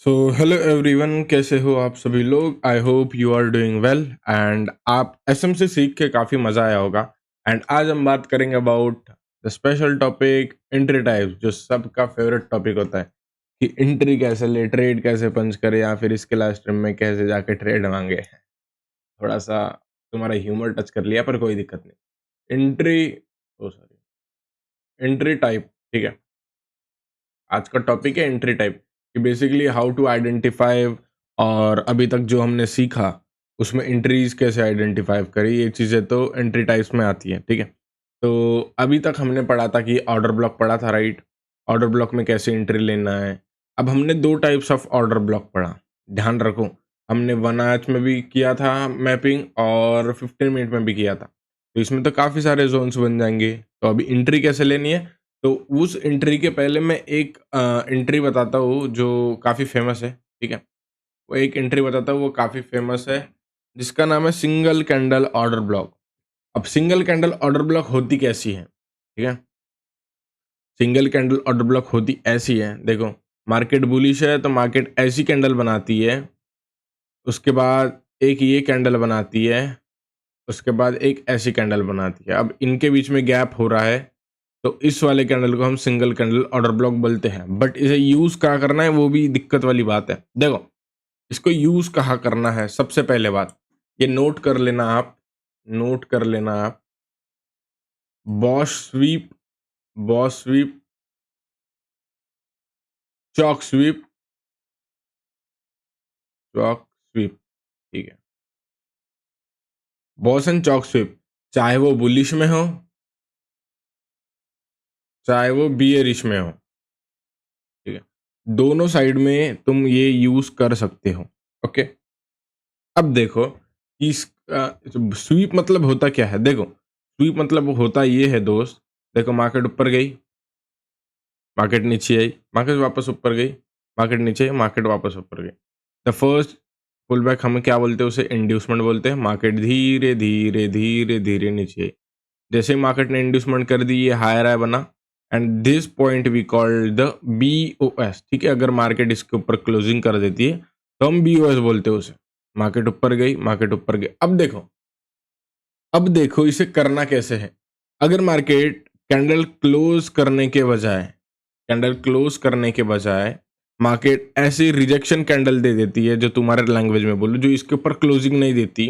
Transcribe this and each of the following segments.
So hello everyone, कैसे हो आप सभी लोग। I hope you are doing well and आप एसएम से सीख के काफ़ी मज़ा आया होगा। एंड आज हम बात करेंगे about the special topic entry types, जो सबका फेवरेट टॉपिक होता है कि एंट्री कैसे ले, ट्रेड कैसे पंच करे, या फिर इसके लास्ट टाइम में कैसे जाके ट्रेड मांगे। थोड़ा सा तुम्हारा ह्यूमर टच कर लिया, पर कोई दिक्कत नहीं। एंट्री, ओ सॉरी, एंट्री टाइप, ठीक है। आज का टॉपिक है एंट्री टाइप, कि बेसिकली हाउ टू आइडेंटिफाई। और अभी तक जो हमने सीखा उसमें एंट्रीज कैसे आइडेंटिफाई करी, ये चीज़ें तो एंट्री टाइप्स में आती हैं, ठीक है। तो अभी तक हमने पढ़ा था कि ऑर्डर ब्लॉक पढ़ा था, राइट। ऑर्डर ब्लॉक में कैसे एंट्री लेना है। अब हमने दो टाइप्स ऑफ ऑर्डर ब्लॉक पढ़ा, ध्यान रखो। हमने 1 आवर्स में भी किया था मैपिंग और 15 मिनट में भी किया था। तो इसमें तो काफ़ी सारे जोन्स बन जाएंगे। तो अभी एंट्री कैसे लेनी है, तो उस एंट्री के पहले मैं एक एंट्री बताता हूँ जो काफ़ी फेमस है, ठीक है। वो एक एंट्री बताता हूँ, वो काफ़ी फेमस है, जिसका नाम है सिंगल कैंडल ऑर्डर ब्लॉक। अब सिंगल कैंडल ऑर्डर ब्लॉक होती कैसी है, ठीक है। सिंगल कैंडल ऑर्डर ब्लॉक होती ऐसी है, देखो। मार्केट बुलिश है तो मार्केट ऐसी कैंडल बनाती है, उसके बाद एक ये कैंडल बनाती है, उसके बाद एक ऐसी कैंडल बनाती है। अब इनके बीच में गैप हो रहा है, तो इस वाले कैंडल को हम सिंगल कैंडल ऑर्डर ब्लॉक बोलते हैं। बट इसे यूज कहाँ करना है, वो भी दिक्कत वाली बात है। देखो, इसको यूज कहाँ करना है, सबसे पहले बात ये नोट कर लेना आप, नोट कर लेना आप। BOS sweep, BOS sweep, CHoCH sweep, CHoCH sweep, ठीक है। बॉस एंड चॉक स्वीप, चाहे वो बुलिश में हो, चाहे वो बियरिश में हो, ठीक है। दोनों साइड में तुम ये यूज कर सकते हो, ओके। अब देखो, इस स्वीप मतलब होता क्या है, देखो। स्वीप मतलब होता ये है दोस्त, देखो मार्केट ऊपर गई, मार्केट नीचे आई, मार्केट वापस ऊपर गई, मार्केट नीचे आई, मार्केट वापस ऊपर गई। द फर्स्ट पुल बैक हम क्या बोलते हैं, उसे इंड्यूसमेंट बोलते हैं। मार्केट धीरे धीरे धीरे धीरे नीचे आई, जैसे ही मार्केट ने इंड्यूसमेंट कर दी, ये हायर हाई बना। And this point we called the BOS, ठीक है। अगर मार्केट इसके ऊपर क्लोजिंग कर देती है तो हम BOS बोलते हैं उसे। मार्केट ऊपर गई, मार्केट ऊपर गई। अब देखो इसे करना कैसे है। अगर मार्केट कैंडल क्लोज करने के बजाय, कैंडल क्लोज करने के बजाय मार्केट ऐसी रिजेक्शन कैंडल दे देती है, जो तुम्हारे लैंग्वेज में बोलो, जो इसके ऊपर क्लोजिंग नहीं देती,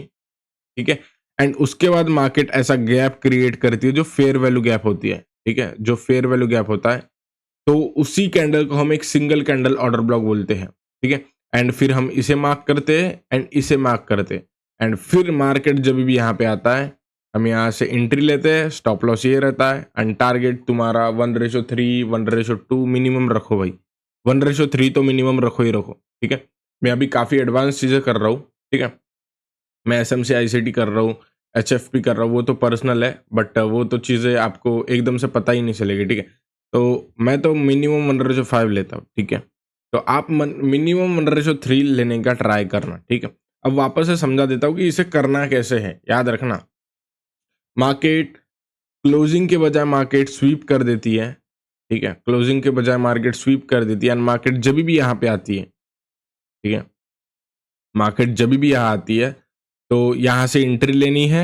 ठीक है। एंड उसके बाद मार्केट ऐसा गैप क्रिएट करती है जो फेयर वैल्यू गैप होती है, ठीक है। जो फेयर वैल्यू गैप होता है, तो उसी कैंडल को हम एक सिंगल कैंडल ऑर्डर ब्लॉक बोलते हैं, ठीक है। एंड फिर हम इसे मार्क करते हैं एंड इसे मार्क करते हैं। एंड फिर मार्केट जब भी यहाँ पे आता है, हम यहाँ से एंट्री लेते हैं। स्टॉप लॉस ये रहता है एंड टारगेट तुम्हारा 1:3, 1:2 मिनिमम रखो भाई। 1:3 तो मिनिमम रखो ही रखो, ठीक है। मैं अभी काफ़ी एडवांस चीज़ें कर रहा हूँ, ठीक है। मैं SMC ICT कर रहा हूँ, HFP कर रहा हूँ, वो तो पर्सनल है, बट वो तो चीज़ें आपको एकदम से पता ही नहीं चलेगी, ठीक है। तो मैं तो मिनिमम 1:5 लेता हूँ, ठीक है। तो आप मिनिमम 1:3 लेने का ट्राई करना, ठीक है। अब वापस से समझा देता हूँ कि इसे करना कैसे है, याद रखना। मार्केट क्लोजिंग के बजाय मार्केट स्वीप कर देती है, ठीक है। क्लोजिंग के बजाय मार्केट स्वीप कर देती है एंड मार्केट जब भी यहाँ पे आती है, ठीक है। मार्केट जब भी यहाँ आती है, तो यहाँ से एंट्री लेनी है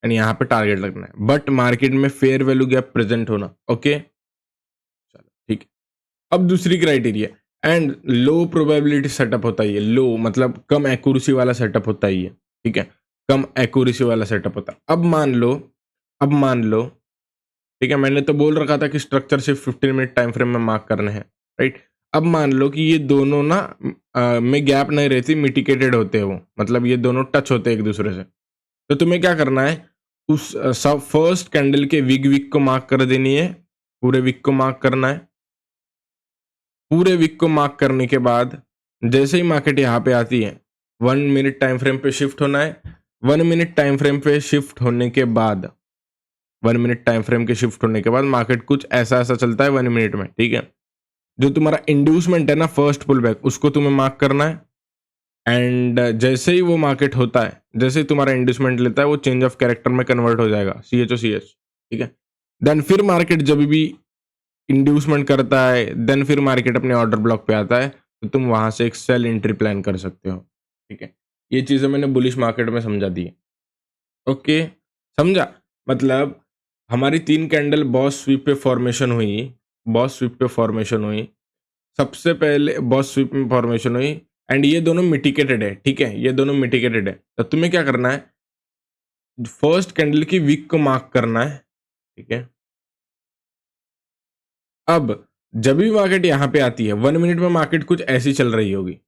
एंड यहाँ पे टारगेट लगना है, बट मार्केट में फेयर वैल्यू गैप प्रेजेंट होना, ओके। चलो ठीक है। अब दूसरी criteria, and low probability setup होता है। ये लो मतलब कम एक्यूरेसी वाला सेटअप होता है ये, ठीक है। कम एक्यूरेसी वाला सेटअप होता है। अब मान लो, ठीक है। मैंने तो बोल रखा था कि स्ट्रक्चर सिर्फ 15 मिनट टाइम फ्रेम में मार्क करने हैं, राइट। अब मान लो कि ये दोनों ना में गैप नहीं रहती, मिटिकेटेड होते हैं वो, मतलब ये दोनों टच होते हैं एक दूसरे से। तो तुम्हें क्या करना है, उस सब फर्स्ट कैंडल के विग विग को मार्क कर देनी है, पूरे विग को मार्क करना है। पूरे विग को मार्क करने के बाद जैसे ही मार्केट यहाँ पे आती है, 1 मिनट टाइम फ्रेम पे शिफ्ट होना है। 1 मिनट टाइम फ्रेम पे शिफ्ट होने के बाद, 1 मिनट टाइम फ्रेम के शिफ्ट होने के बाद मार्केट कुछ ऐसा ऐसा चलता है 1 मिनट में, ठीक है। जो तुम्हारा इंड्यूसमेंट है ना, फर्स्ट पुल बैक, उसको तुम्हें मार्क करना है। एंड जैसे ही वो मार्केट होता है, जैसे ही तुम्हारा इंड्यूसमेंट लेता है, वो चेंज ऑफ कैरेक्टर में कन्वर्ट हो जाएगा, CHO, ठीक है। देन फिर मार्केट जब भी इंड्यूसमेंट करता है, देन फिर मार्केट अपने ऑर्डर ब्लॉक पे आता है, तो तुम वहां से एक सेल एंट्री प्लान कर सकते हो। ठीक है, ये चीजें मैंने बुलिश मार्केट में समझा दी है। ओके, समझा? मतलब हमारी 3 कैंडल बॉस स्वीप पे फॉर्मेशन हुई, बॉस स्वीप पे फॉर्मेशन हुई, सबसे पहले बॉस स्वीप में फॉर्मेशन हुई, एंड ये दोनों मिटिकेटेड है। ठीक है, ये दोनों मिटिकेटेड है, तो तुम्हें क्या करना है, फर्स्ट कैंडल की वीक को मार्क करना है। ठीक है, अब जब भी मार्केट यहां पे आती है 1 मिनट में मार्केट कुछ ऐसी चल रही होगी,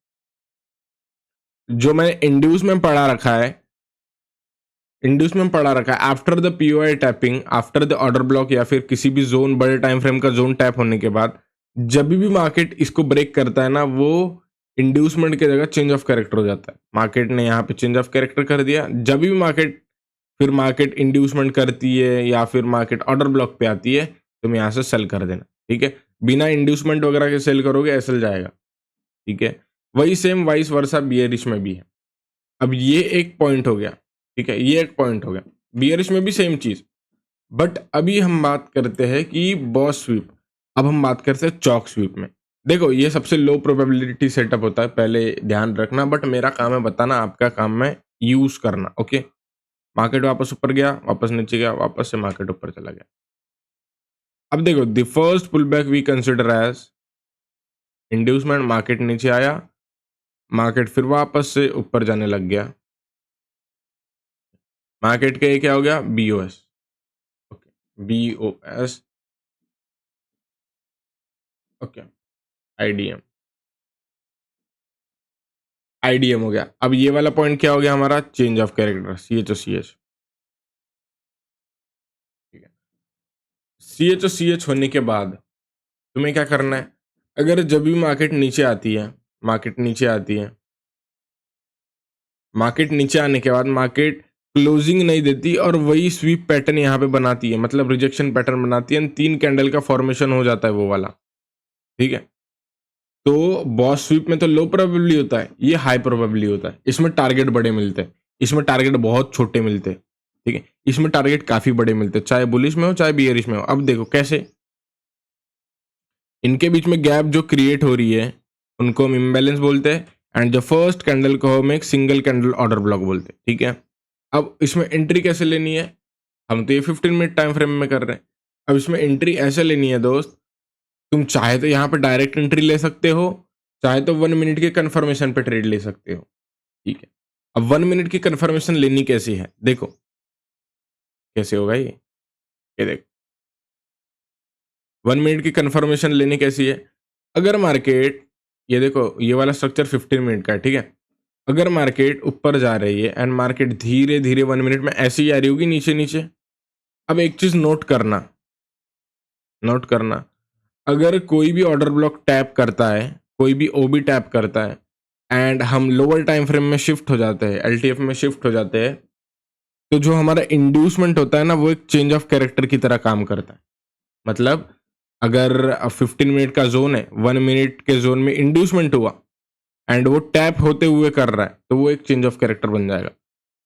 जो मैंने इंड्यूस में पढ़ा रखा है, after the POI tapping, after the order block, या फिर किसी भी जोन, बड़े टाइम फ्रेम का जोन टैप होने के बाद जब भी मार्केट इसको ब्रेक करता है ना, वो इंड्यूसमेंट की जगह चेंज ऑफ कैरेक्टर हो जाता है। मार्केट ने यहाँ पे चेंज ऑफ कैरेक्टर कर दिया, जब भी मार्केट इंड्यूसमेंट करती है या फिर मार्केट ऑर्डर ब्लॉक पे आती है, तुम यहाँ से सेल कर देना। ठीक है, बिना इंड्यूसमेंट वगैरह के सेल करोगे, एसएल जाएगा। ठीक है, वही सेम वाइस वर्सा बियरिश में भी है। अब ये एक पॉइंट हो गया। ठीक है, ये एक पॉइंट हो गया, बियरिश में भी सेम चीज। बट अभी हम बात करते हैं कि बॉस स्वीप, अब हम बात करते हैं चौक स्वीप में। देखो, ये सबसे लो प्रोबेबिलिटी सेटअप होता है, पहले ध्यान रखना, बट मेरा काम है बताना, आपका काम है यूज करना। ओके, मार्केट वापस ऊपर गया, वापस नीचे गया, वापस से मार्केट ऊपर चला गया। अब देखो, the first pull back we consider as inducement, market नीचे आया, मार्केट फिर वापस से ऊपर जाने लग गया, मार्केट का ये क्या हो गया, BOS. Okay, BOS, okay, IDM, IDM हो गया। अब ये वाला पॉइंट क्या हो गया हमारा, change of character, CH O CH. ठीक है, सीएच ओ सीएच होने के बाद तुम्हें क्या करना है, अगर जब भी मार्केट नीचे आती है, मार्केट नीचे आती है, मार्केट नीचे आने के बाद मार्केट क्लोजिंग नहीं देती और वही स्वीप पैटर्न यहाँ पे बनाती है, मतलब रिजेक्शन पैटर्न बनाती है, 3 कैंडल का फॉर्मेशन हो जाता है वो वाला। ठीक है, तो बॉस स्वीप में तो लो प्रोबेबिलिटी होता है, ये हाई प्रोबेबिलिटी होता है। इसमें टारगेट बड़े मिलते हैं, इसमें टारगेट बहुत छोटे मिलते हैं। ठीक है, इसमें टारगेट काफी बड़े मिलते हैं, चाहे बुलिश में हो चाहे बियरिश में हो। अब देखो कैसे, इनके बीच में गैप जो क्रिएट हो रही है उनको हम इम्बैलेंस बोलते हैं, एंड जो फर्स्ट कैंडल को हम एक सिंगल कैंडल ऑर्डर ब्लॉक बोलते हैं। ठीक है, अब इसमें एंट्री कैसे लेनी है, हम तो ये 15 मिनट टाइम फ्रेम में कर रहे हैं। अब इसमें एंट्री ऐसे लेनी है दोस्त, तुम चाहे तो यहाँ पे डायरेक्ट एंट्री ले सकते हो, चाहे तो 1 मिनट के कन्फर्मेशन पे ट्रेड ले सकते हो। ठीक है, अब 1 मिनट की कन्फर्मेशन लेनी कैसी है, देखो कैसे होगा ये देखो, 1 मिनट की कन्फर्मेशन लेनी कैसी है। अगर मार्केट, ये देखो ये वाला स्ट्रक्चर 15 मिनट का है। ठीक है, अगर मार्केट ऊपर जा रही है एंड मार्केट धीरे धीरे 1 मिनट में ऐसे ही आ रही होगी नीचे नीचे। अब एक चीज नोट करना, अगर कोई भी ऑर्डर ब्लॉक टैप करता है, कोई भी ओबी टैप करता है, एंड हम लोअर टाइम फ्रेम में शिफ्ट हो जाते हैं, एलटीएफ में शिफ्ट हो जाते हैं, तो जो हमारा इंड्यूसमेंट होता है ना, वो एक चेंज ऑफ कैरेक्टर की तरह काम करता है। मतलब अगर 15 मिनट का जोन है, 1 मिनट के जोन में इंड्यूसमेंट हुआ एंड वो टैप होते हुए कर रहा है, तो वो एक चेंज ऑफ कैरेक्टर बन जाएगा।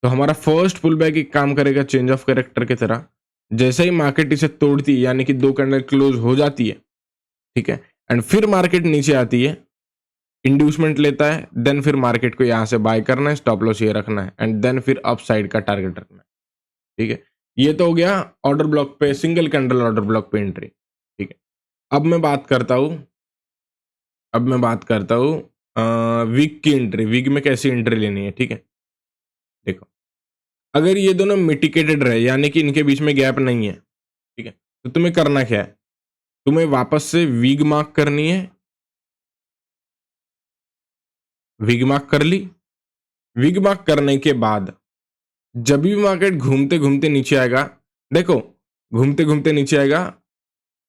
तो हमारा फर्स्ट पुल बैक एक काम करेगा चेंज ऑफ कैरेक्टर की तरह। जैसे ही मार्केट इसे तोड़ती है, यानी कि 2 कैंडल क्लोज हो जाती है, ठीक है, एंड फिर मार्केट नीचे आती है, इंड्यूसमेंट लेता है, देन फिर मार्केट को यहाँ से बाय करना है, स्टॉप लॉस ये रखना है, एंड देन फिर अप साइड का टारगेट रखना है। ठीक है, ये तो हो गया ऑर्डर ब्लॉक पे, सिंगल कैंडल ऑर्डर ब्लॉक पे एंट्री। ठीक है, अब मैं बात करता हूँ, वीक की एंट्री, वीक में कैसी एंट्री लेनी है। ठीक है, देखो, अगर ये दोनों मिटिकेटेड रहे, यानी कि इनके बीच में गैप नहीं है, ठीक है, तो तुम्हें करना क्या है, तुम्हें वापस से वीक मार्क करनी है, वीक मार्क कर ली। वीक मार्क करने के बाद जब भी मार्केट घूमते घूमते नीचे आएगा, देखो घूमते घूमते नीचे आएगा,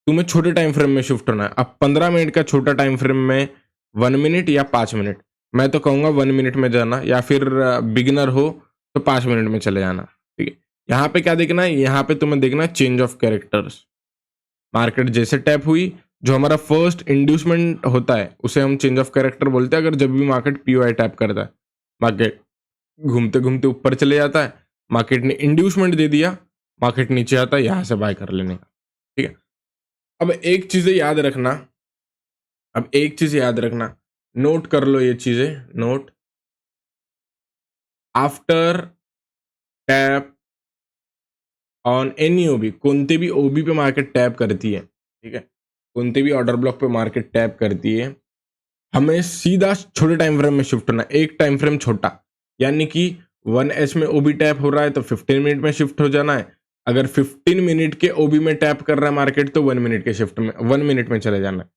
तुम्हें छोटे टाइम फ्रेम में शिफ्ट होना है। अब 15 मिनट का छोटा टाइम फ्रेम में 1 मिनट या 5 मिनट, मैं तो कहूंगा 1 मिनट में जाना, या फिर बिगिनर हो तो 5 मिनट में चले जाना। ठीक है, यहाँ पे क्या देखना है, यहाँ पे तुम्हें देखना है चेंज ऑफ कैरेक्टर्स। मार्केट जैसे टैप हुई, जो हमारा फर्स्ट इंड्यूसमेंट होता है उसे हम चेंज ऑफ कैरेक्टर बोलते हैं। अगर जब भी मार्केट पीओआई टैप करता है, मार्केट घूमते घूमते ऊपर चले जाता है, मार्केट ने इंड्यूसमेंट दे दिया, मार्केट नीचे आता है, यहां से बाय कर लेने का। ठीक है, अब एक चीज याद रखना, नोट कर लो ये चीजें, note. After tap on any OB, कोणते भी ओबी पे मार्केट टैप करती है, ठीक है, कोणते भी ऑर्डर ब्लॉक पे मार्केट टैप करती है, हमें सीधा छोटे टाइम फ्रेम में शिफ्ट होना है, एक टाइम फ्रेम छोटा, यानी कि 1H में ओबी टैप हो रहा है तो 15 मिनट में शिफ्ट हो जाना है। अगर 15 मिनट के ओबी में टैप कर रहा है मार्केट तो 1 मिनट के शिफ्ट में 1 मिनट में चले जाना है।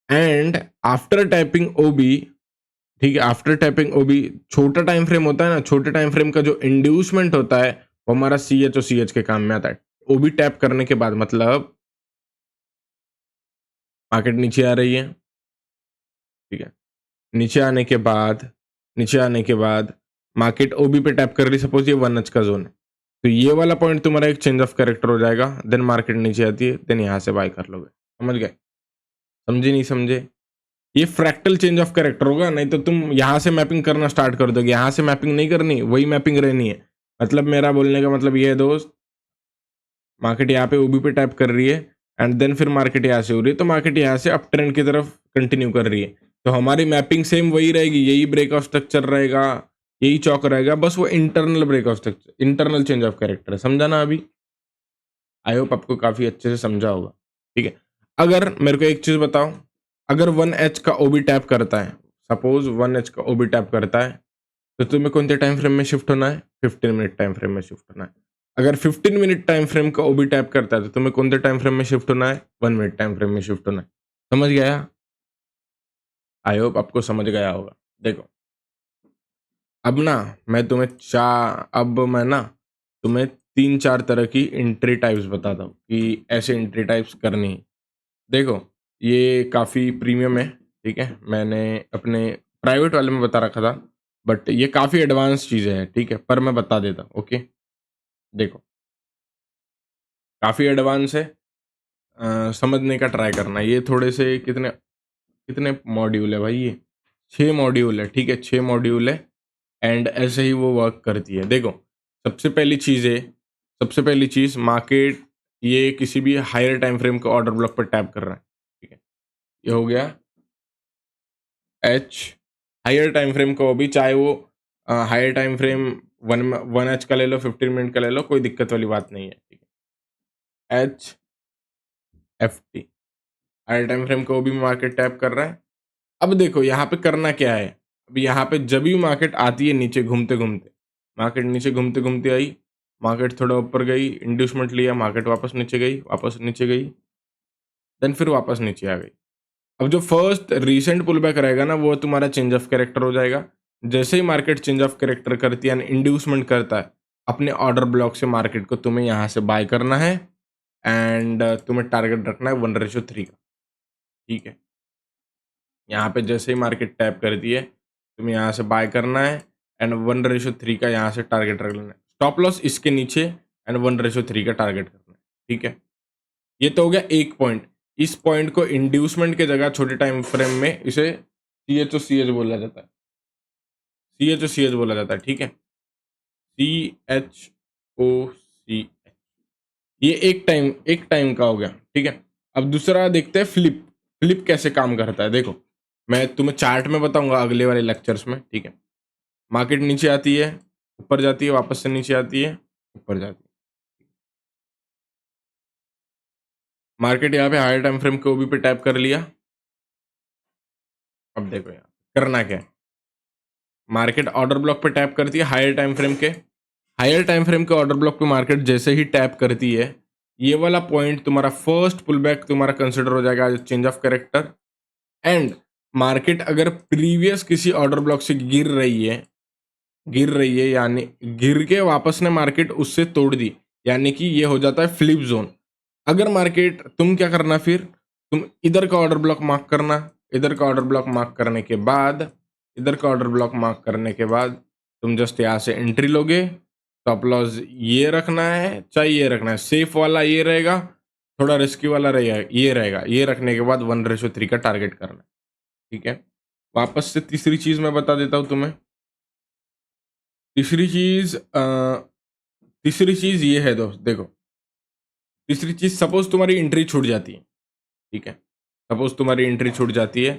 एंड आफ्टर टैपिंग ओबी, ठीक है, आफ्टर टैपिंग ओबी छोटा टाइम फ्रेम होता है ना, छोटे टाइम फ्रेम का जो इंड्यूसमेंट होता है वो हमारा CH और CH के काम में आता है। ओबी टैप करने के बाद मतलब मार्केट नीचे आ रही है, ठीक है, नीचे आने के बाद, नीचे आने के बाद मार्केट ओबी पे टैप कर रही, सपोज ये 1H का जोन है, तो ये वाला पॉइंट तुम्हारा एक चेंज ऑफ कैरेक्टर हो जाएगा, देन मार्केट नीचे आती है, देन यहां से बाय कर लोगे। समझ गए? समझे नहीं समझे? ये फ्रैक्टल चेंज ऑफ कैरेक्टर होगा, नहीं तो तुम यहां से मैपिंग करना स्टार्ट कर दोगे, यहां से मैपिंग नहीं करनी, वही मैपिंग रहनी है। मतलब मेरा बोलने का मतलब ये है दोस्त, मार्केट यहाँ पे ओबी पे टैप कर रही है एंड देन फिर मार्केट यहाँ से हो रही है, तो मार्केट यहाँ से अप ट्रेंड की तरफ कंटिन्यू कर रही है, तो हमारी मैपिंग सेम वही रहेगी, यही ब्रेक ऑफ स्ट्रक्चर रहेगा, यही चौक रहेगा, बस वो internal break of structure, internal change of character है। समझा ना अभी? आई होप आपको काफी अच्छे से समझा होगा, ठीक है। अगर मेरे को एक चीज बताओ, अगर 1H का ओबी टैप करता है, सपोज 1H का ओबी टैप करता है, तो तुम्हें कौन से टाइम फ्रेम में शिफ्ट होना है? 15 मिनट टाइम फ्रेम में शिफ्ट होना है। अगर 15 मिनट टाइम फ्रेम का ओबी टैप करता है तो तुम्हें कौन से टाइम फ्रेम में शिफ्ट होना है? 1 मिनट टाइम फ्रेम में शिफ्ट होना है। समझ गया? आई होप आपको समझ गया होगा। देखो, अब ना मैं ना तुम्हें 3-4 तरह की एंट्री टाइप्स बताता हूँ कि ऐसे एंट्री टाइप्स करनी है। देखो, ये काफ़ी प्रीमियम है, ठीक है, मैंने अपने प्राइवेट वाले में बता रखा था, बट ये काफ़ी एडवांस चीज़ें हैं, ठीक है, पर मैं बता देता हूँ, ओके। देखो, काफ़ी एडवांस है, समझने का ट्राई करना। ये थोड़े से कितने कितने मॉड्यूल है भाई? ये 6 मॉड्यूल है, ठीक है, 6 मॉड्यूल है एंड ऐसे ही वो वर्क करती है। देखो, सबसे पहली चीज़ है, सबसे पहली चीज़, मार्केट ये किसी भी हायर टाइम फ्रेम के ऑर्डर ब्लॉक पर टैप कर रहा है, ठीक है, ये हो गया एच, हायर टाइम फ्रेम को भी, चाहे वो हायर टाइम फ्रेम 1H का ले लो, 15 मिनट का ले लो, कोई दिक्कत वाली बात नहीं है, ठीक है। HFT, हायर टाइम फ्रेम को भी मार्केट टैप कर रहा है। अब देखो यहाँ पे करना क्या है, अब यहाँ पे जब भी मार्केट आती है नीचे घूमते घूमते, मार्केट नीचे घूमते घूमते आई, मार्केट थोड़ा ऊपर गई, इंड्यूसमेंट लिया, मार्केट वापस नीचे गई, वापस नीचे गई, देन फिर वापस नीचे आ गई। अब जो फर्स्ट रीसेंट पुल बैक रहेगा ना, वो तुम्हारा चेंज ऑफ कैरेक्टर हो जाएगा। जैसे ही मार्केट चेंज ऑफ कैरेक्टर करती है, इंड्यूसमेंट करता है, अपने ऑर्डर ब्लॉक से मार्केट को तुम्हें यहाँ से बाय करना है एंड तुम्हें टारगेट रखना है 1:3 का, ठीक है। यहाँ पे जैसे ही मार्केट टैप करती है, तुम्हें यहाँ से बाय करना है एंड 1:3 का यहाँ से टारगेट रख लेना है, स्टॉप लॉस इसके नीचे एंड 1:3 का टारगेट करना है, ठीक है। ये तो हो गया एक पॉइंट। इस पॉइंट को इंड्यूसमेंट की जगह छोटे टाइम फ्रेम में इसे CH बोला जाता है, CH बोला जाता है, ठीक है, CHOCH। ये एक टाइम का हो गया, ठीक है। अब दूसरा देखते हैं फ्लिप, फ्लिप कैसे काम करता है। देखो, मैं तुम्हें चार्ट में बताऊंगा अगले वाले लेक्चर्स में, ठीक है। मार्केट नीचे आती है, ऊपर जाती है, वापस से नीचे आती है, ऊपर जाती है। मार्केट यहाँ पे हायर टाइम फ्रेम के ओबी पे टैप कर लिया। अब देखो यहाँ करना क्या है, मार्केट ऑर्डर ब्लॉक पे टैप करती है हायर टाइम फ्रेम के, हायर टाइम फ्रेम के ऑर्डर ब्लॉक पे मार्केट जैसे ही टैप करती है, ये वाला पॉइंट तुम्हारा फर्स्ट पुल बैक तुम्हारा कंसिडर हो जाएगा change of character. And market अगर प्रीवियस किसी ऑर्डर ब्लॉक से गिर रही है यानी गिर के वापस ने मार्केट उससे तोड़ दी, यानी कि ये हो जाता है फ्लिप जोन। अगर मार्केट, तुम क्या करना फिर, तुम इधर का ऑर्डर ब्लॉक मार्क करना, इधर का ऑर्डर ब्लॉक मार्क करने के बाद, इधर का ऑर्डर ब्लॉक मार्क करने के बाद तुम जस्ट यहाँ से एंट्री लोगे, स्टॉप लॉस ये रखना है, चाहे ये रखना है, सेफ वाला ये रहेगा, थोड़ा रिस्की वाला रहेगा ये रहेगा, ये रखने के बाद 1:3 का टारगेट करना है, ठीक है। वापस से तीसरी चीज मैं बता देता हूँ तुम्हें। तीसरी चीज तीसरी चीज ये है दोस्त, देखो, तीसरी चीज, सपोज तुम्हारी एंट्री छूट जाती है, ठीक है, सपोज तुम्हारी एंट्री छूट जाती है,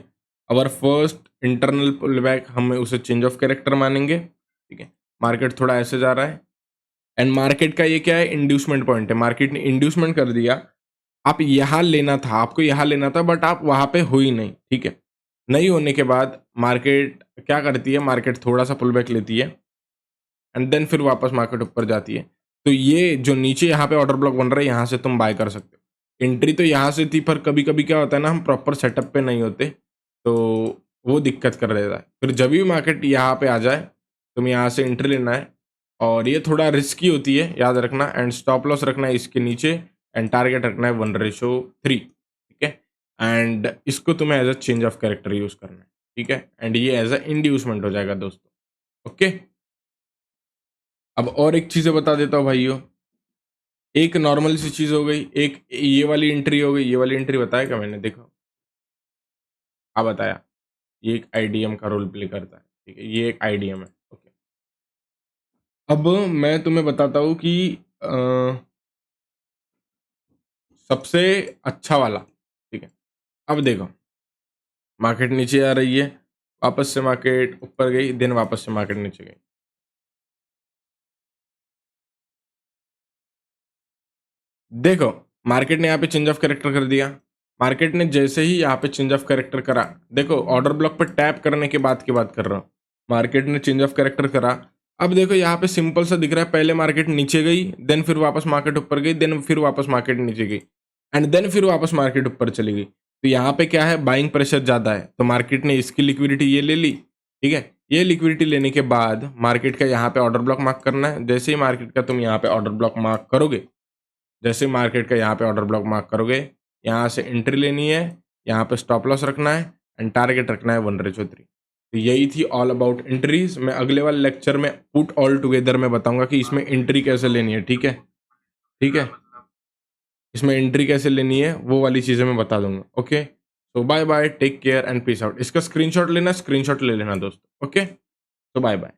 our first internal pull back हम उसे चेंज ऑफ कैरेक्टर मानेंगे, ठीक है। मार्केट थोड़ा ऐसे जा रहा है एंड मार्केट का ये क्या है, इंड्यूसमेंट पॉइंट है। मार्केट ने इंड्यूसमेंट कर दिया, आप यहाँ लेना था, आपको यहाँ लेना था, बट आप वहाँ पे हुई नहीं, ठीक है। नहीं होने के बाद मार्केट क्या करती है, मार्केट थोड़ा सा पुल बैक लेती है एंड देन फिर वापस मार्केट ऊपर जाती है। तो ये जो नीचे यहाँ पे ऑर्डर ब्लॉक बन रहा है, यहाँ से तुम बाय कर सकते हो। एंट्री तो यहाँ से थी, पर कभी कभी क्या होता है ना, हम प्रॉपर सेटअप पे नहीं होते, तो वो दिक्कत कर देता है। फिर जब भी मार्केट यहाँ पे आ जाए, तुम यहाँ से एंट्री लेना है, और ये थोड़ा रिस्की होती है, याद रखना। एंड स्टॉप लॉस रखना है इसके नीचे एंड टारगेट रखना है 1:3, ठीक है। एंड इसको तुम्हें as a change of character use करना है, ठीक है। एंड ये एज अ इंड्यूसमेंट हो जाएगा दोस्तों, ओके। अब और एक चीज़ें बता देता हूँ भाइयों। एक नॉर्मल सी चीज़ हो गई, एक ये वाली एंट्री हो गई। ये वाली एंट्री बताया क्या मैंने, देखो हाँ बताया। ये एक आईडीएम का रोल प्ले करता है, ठीक है। ये एक आईडीएम है, ओके। अब मैं तुम्हें बताता हूँ कि अ, सबसे अच्छा वाला, ठीक है। अब देखो, मार्केट नीचे आ रही है, वापस से मार्केट ऊपर गई, देन वापस से मार्केट नीचे गई। देखो, मार्केट ने यहाँ पे चेंज ऑफ कैरेक्टर कर दिया। मार्केट ने जैसे ही यहाँ पे चेंज ऑफ कैरेक्टर करा, देखो ऑर्डर ब्लॉक पर टैप करने के बाद की बात कर रहा हूँ। मार्केट ने चेंज ऑफ कैरेक्टर करा। अब देखो यहाँ पे सिंपल सा दिख रहा है, पहले मार्केट नीचे गई, देन फिर वापस मार्केट ऊपर गई, देन फिर वापस मार्केट नीचे गई एंड देन फिर वापस मार्केट ऊपर चली गई। तो यहाँ पे क्या है, बाइंग प्रेशर ज्यादा है, तो मार्केट ने इसकी लिक्विडिटी ये ले ली, ठीक है। ये लिक्विडिटी लेने के बाद मार्केट का यहाँ पे ऑर्डर ब्लॉक मार्क करना है। जैसे ही मार्केट का तुम यहाँ पे ऑर्डर ब्लॉक मार्क करोगे, जैसे मार्केट का यहाँ पे ऑर्डर ब्लॉक मार्क करोगे, यहाँ से एंट्री लेनी है, यहाँ पे स्टॉप लॉस रखना है एंड टारगेट रखना है 1:3। तो यही थी ऑल अबाउट एंट्रीज। मैं अगले वाले लेक्चर में पुट ऑल टुगेदर में बताऊंगा कि इसमें एंट्री कैसे लेनी है, ठीक है। ठीक है, इसमें एंट्री कैसे लेनी है वो वाली चीज़ें मैं बता दूंगा, ओके। तो bye bye, take care and peace out. इसका स्क्रीनशॉट लेना, स्क्रीनशॉट ले लेना दोस्तों, ओके। तो बाय बाय।